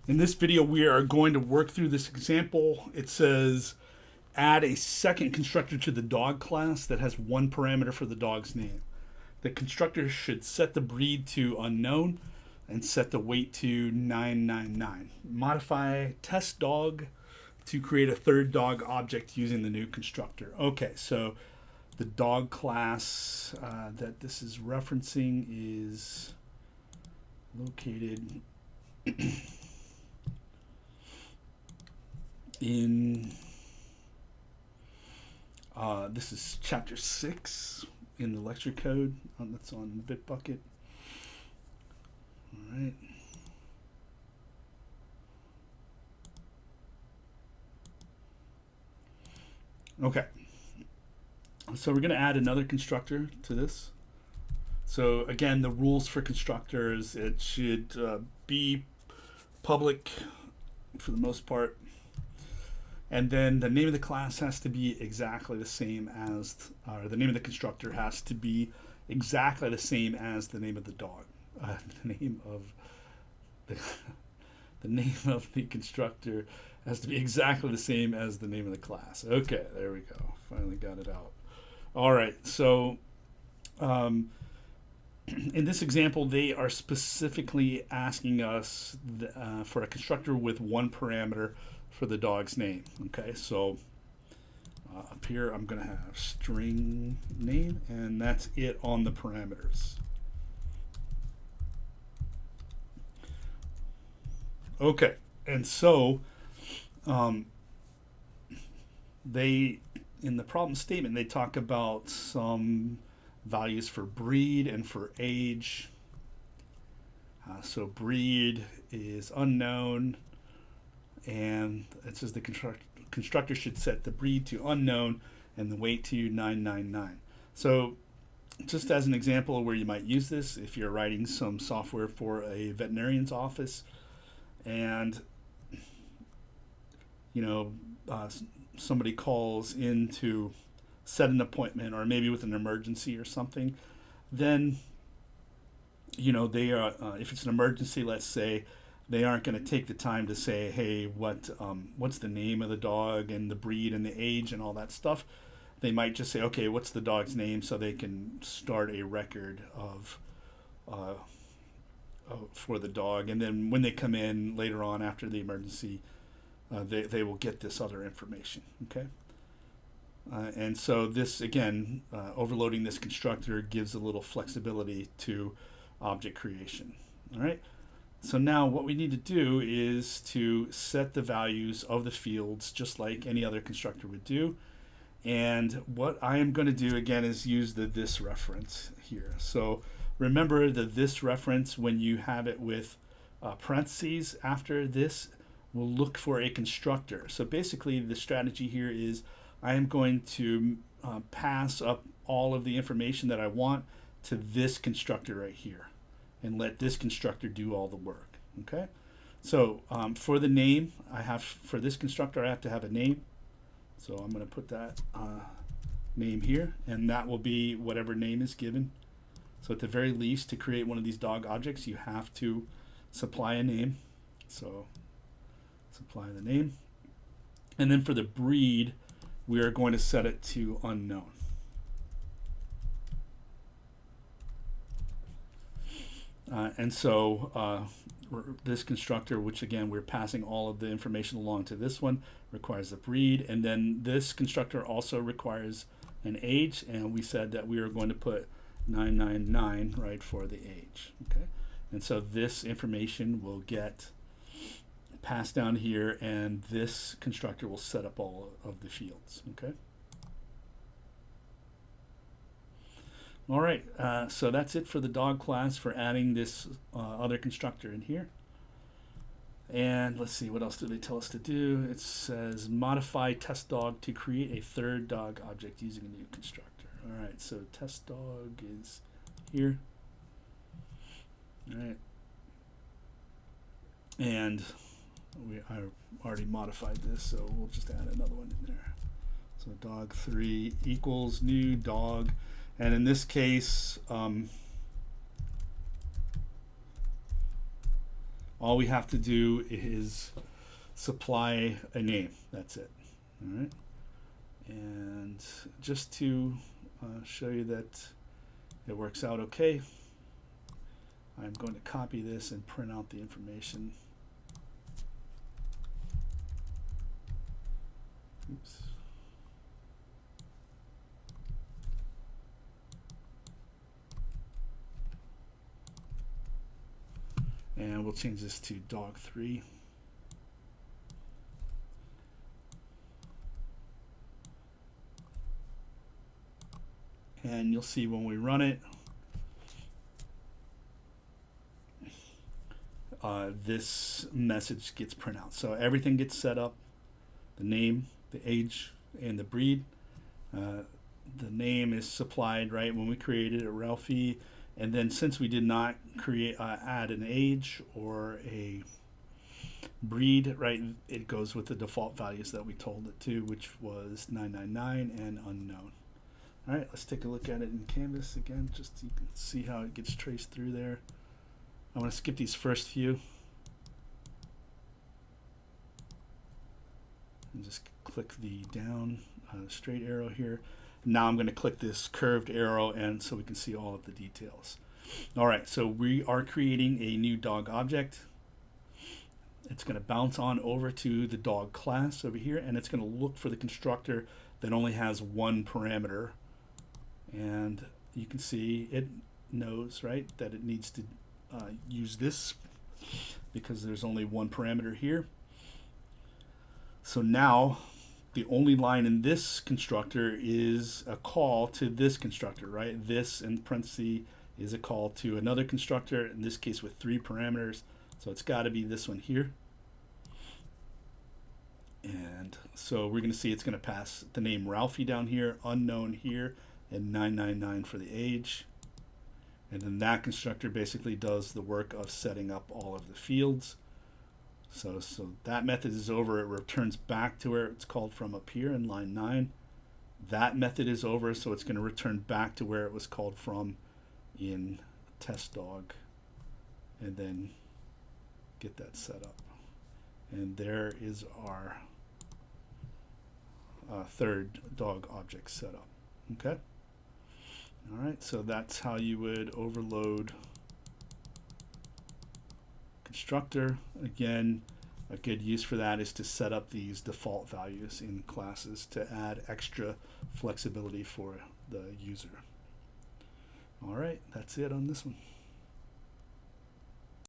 In this video, we are going to work through this example. It says add a second constructor to the dog class that has one parameter for the dog's name. The constructor should set the breed to unknown and set the weight to 999. Modify test dog to create a third dog object using the new constructor. Okay, so the dog class that this is referencing is located in this is chapter 6 in the lecture code that's on Bitbucket. All right. Okay. So we're going to add another constructor to this. So again, the rules for constructors, it should be public for the most part. And then the name of the class has to be exactly the same as, or the name of the constructor has to be exactly the same as the name of the dog. The name of the name of the constructor has to be exactly the same as the name of the class. Okay, there we go. Finally got it out. All right, so in this example, they are specifically asking us for a constructor with one parameter for the dog's name. Okay, so up here I'm going to have string name, and that's it on the parameters. Okay, and so they, in the problem statement, they talk about some values for breed and for age. So breed is unknown, and it says the constructor should set the breed to unknown and the weight to 999. So just as an example of where you might use this, if you're writing some software for a veterinarian's office and somebody calls in to set an appointment, or maybe with an emergency or something, then they are if it's an emergency, let's say, they aren't going to take the time to say, hey, what's the name of the dog and the breed and the age and all that stuff. They might just say, okay, what's the dog's name, so they can start a record of for the dog, and then when they come in later on after the emergency, they will get this other information. Okay. And so this, again, overloading this constructor gives a little flexibility to object creation. All right. So now what we need to do is to set the values of the fields just like any other constructor would do. And what I am going to do, again, is use the this reference here. So remember the this reference, when you have it with parentheses after this, we'll look for a constructor. So basically the strategy here is I am going to pass up all of the information that I want to this constructor right here and let this constructor do all the work. Okay, so for the name, for this constructor I have to have a name, so I'm going to put that name here, and that will be whatever name is given. So at the very least, to create one of these dog objects, you have to supply a name. So supply the name, and then for the breed, we are going to set it to unknown. And so this constructor, which again we're passing all of the information along to this one, requires a breed, and then this constructor also requires an age, and we said that we are going to put 999 right for the age. Okay, and so this information will get passed down here, and this constructor will set up all of the fields. Okay. All right, so that's it for the dog class for adding this other constructor in here. And let's see, what else do they tell us to do? It says modify test dog to create a third dog object using a new constructor. All right, so test dog is here. All right, and I already modified this, so we'll just add another one in there. So dog3 equals new dog. And in this case, all All we have to do is supply a name. That's it. All right. And just to show you that it works out okay, I'm going to copy this and print out the information. Oops. And we'll change this to dog 3. And you'll see when we run it, this message gets printed out. So everything gets set up, the name, the age, and the breed. The name is supplied right when we created it, Ralphie. And then since we did not create add an age or a breed, right, it goes with the default values that we told it to, which was 999 and unknown. All right, let's take a look at it in Canvas again, just so you can see how it gets traced through there. I'm going to skip these first few and just click the down straight arrow here. Now I'm going to click this curved arrow, and so we can see all of the details. All right, so we are creating a new dog object. It's going to bounce on over to the dog class over here, and it's going to look for the constructor that only has one parameter. And you can see it knows, right, that it needs to use this because there's only one parameter here. So now the only line in this constructor is a call to this constructor, right? This in parentheses is a call to another constructor, in this case with 3 parameters. So it's got to be this one here. And so we're going to see it's going to pass the name Ralphie down here, unknown here, and 999 for the age. And then that constructor basically does the work of setting up all of the fields. So that method is over. It returns back to where it's called from up here in line 9. That method is over, so it's going to return back to where it was called from in test dog, and then get that set up. And there is our third dog object set up. Okay. All right, so that's how you would overload constructor. Again, a good use for that is to set up these default values in classes to add extra flexibility for the user. All right, that's it on this one.